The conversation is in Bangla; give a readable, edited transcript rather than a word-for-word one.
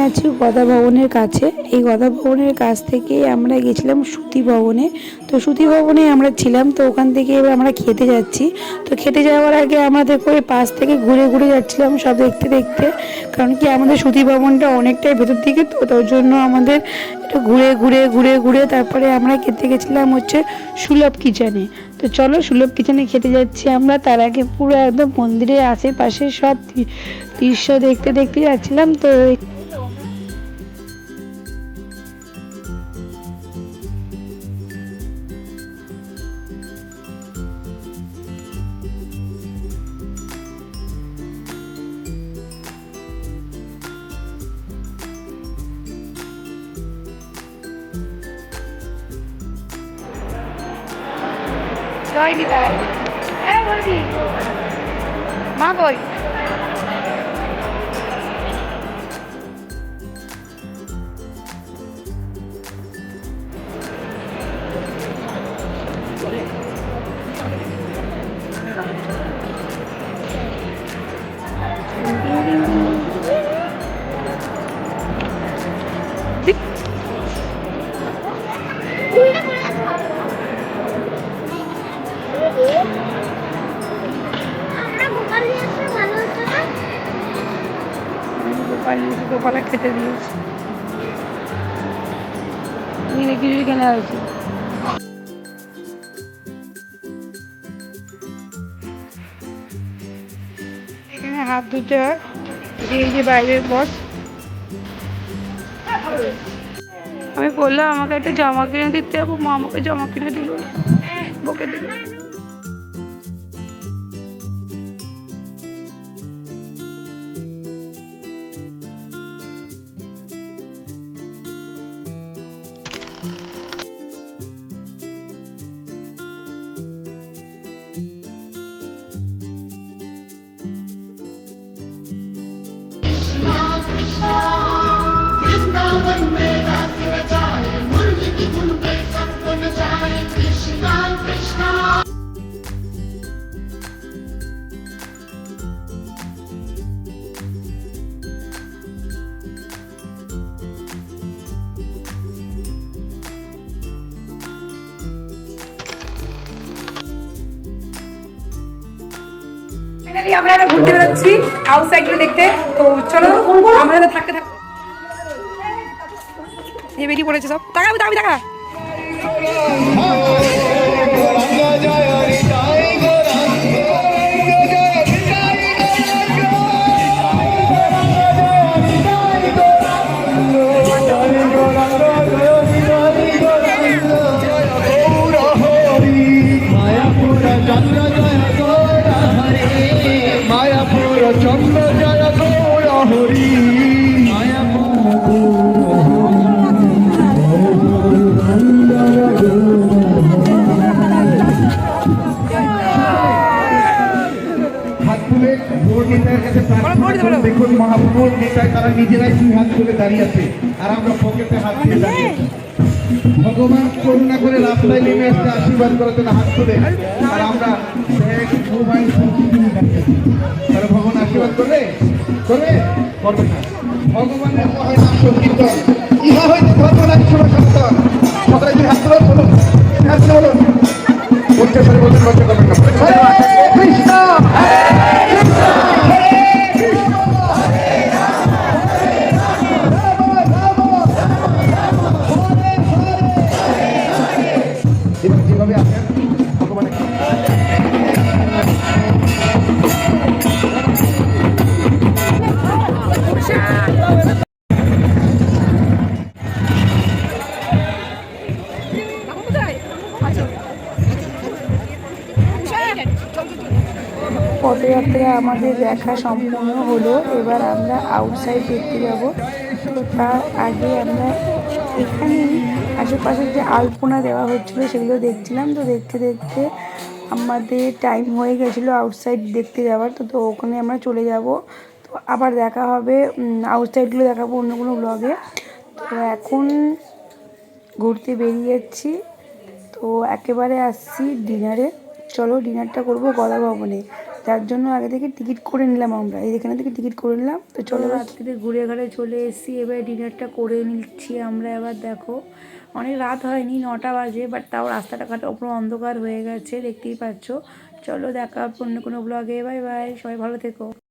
আছি গদা ভবনের কাছে। এই গদা ভবনের কাছ থেকে আমরা গেছিলাম সুতি ভবনে। তো সুতি ভবনে আমরা ছিলাম, তো ওখান থেকে এবার আমরা খেতে যাচ্ছি। তো খেতে যাওয়ার আগে আমরা দেখো এই পাশ থেকে ঘুরে ঘুরে যাচ্ছিলাম সব দেখতে দেখতে, কারণ কি আমাদের সুতি ভবনটা অনেকটাই ভেতর দিকে, তো তার জন্য আমাদের একটু ঘুরে ঘুরে ঘুরে ঘুরে তারপরে আমরা খেতে গেছিলাম হচ্ছে সুলভ কিচেনে। তো চলো সুলভ কিচেনে খেতে যাচ্ছি আমরা। তার আগে পুরো একদম মন্দিরের আশেপাশে সব দৃশ্য দেখতে দেখতে যাচ্ছিলাম। তো জয় নিতাই। হ্যাঁ বলছি মা কই? গোপালা খেতে দিয়েছি, কিছু কেনা হয়েছে। এখানে হাত ধুতে হয়, এই যে বাইরের বস। আমি বললাম আমাকে একটা জামা কিনে দিতে হবে, মা আমাকে জামা কিনে দিল, বকে দিল। আমরা ঘুরতে বেরোচ্ছি আউটসাইডগুলো দেখতে। তো চলো আমরা থাকতে থাকতে বেরিয়ে পড়েছে সব। টাকা টাকা দেখুন মহাপ্রভুর নেতায় তারা নিজেরাই দুই হাত তুলে দাঁড়িয়ে আছে, আর আমরা পকেটে হাত দিয়ে দাঁড়িয়ে আছি। ভগবান করুণা করে রাস্তায় নেমে আসতে আশীর্বাদ করার জন্য হাত তুলে, আর আমরা মোবাইল তারা ভগবান আশীর্বাদ করবে করবে করবে না। ভগবানের হয় নাম সংকীর্তন, ইহা হইতে ধর্মরাজ সেবা সন্তান। সকালে দুই হাত তুলে বলুন, হাত তুলে বলুন, উচ্চস্বরে বলুন, লজ্জা করবেন না। কৃষ্ণ যেভাবে আসেন ভগবানের পদযাত্রা আমাদের দেখা সম্পূর্ণ হলো। এবার আমরা আউটসাইড দেখতে যাব। তো তার আগে আমরা এখানেই আশেপাশে যে আলপনা দেওয়া হচ্ছিলো সেগুলো দেখছিলাম। তো দেখতে দেখতে আমাদের টাইম হয়ে গেছিলো আউটসাইড দেখতে যাওয়ার। তো ওখানে আমরা চলে যাব। তো আবার দেখা হবে, আউটসাইডগুলো দেখাবো অন্য কোনো ব্লগে। তো এখন ঘুরতে বেরিয়ে যাচ্ছি। তো একেবারে আসছি ডিনারে। চলো ডিনারটা করবো গদা ভবনে। যার জন্য আগে থেকে টিকিট করে নিলাম আমরা, এখানে থেকে টিকিট করে নিলাম। তো চলো রাত্রিতে ঘুরে ঘাড়ে চলে এসেছি, এবার ডিনারটা করে নিচ্ছি আমরা। এবার দেখো অনেক রাত হয়নি, 9টা বাজে, বাট তাও রাস্তাটা ঘাটে পুরো অন্ধকার হয়ে গেছে, দেখতেই পাচ্ছ। চলো দেখা অন্য কোনো ব্লগে, বাই বাই, সবাই ভালো থেকো।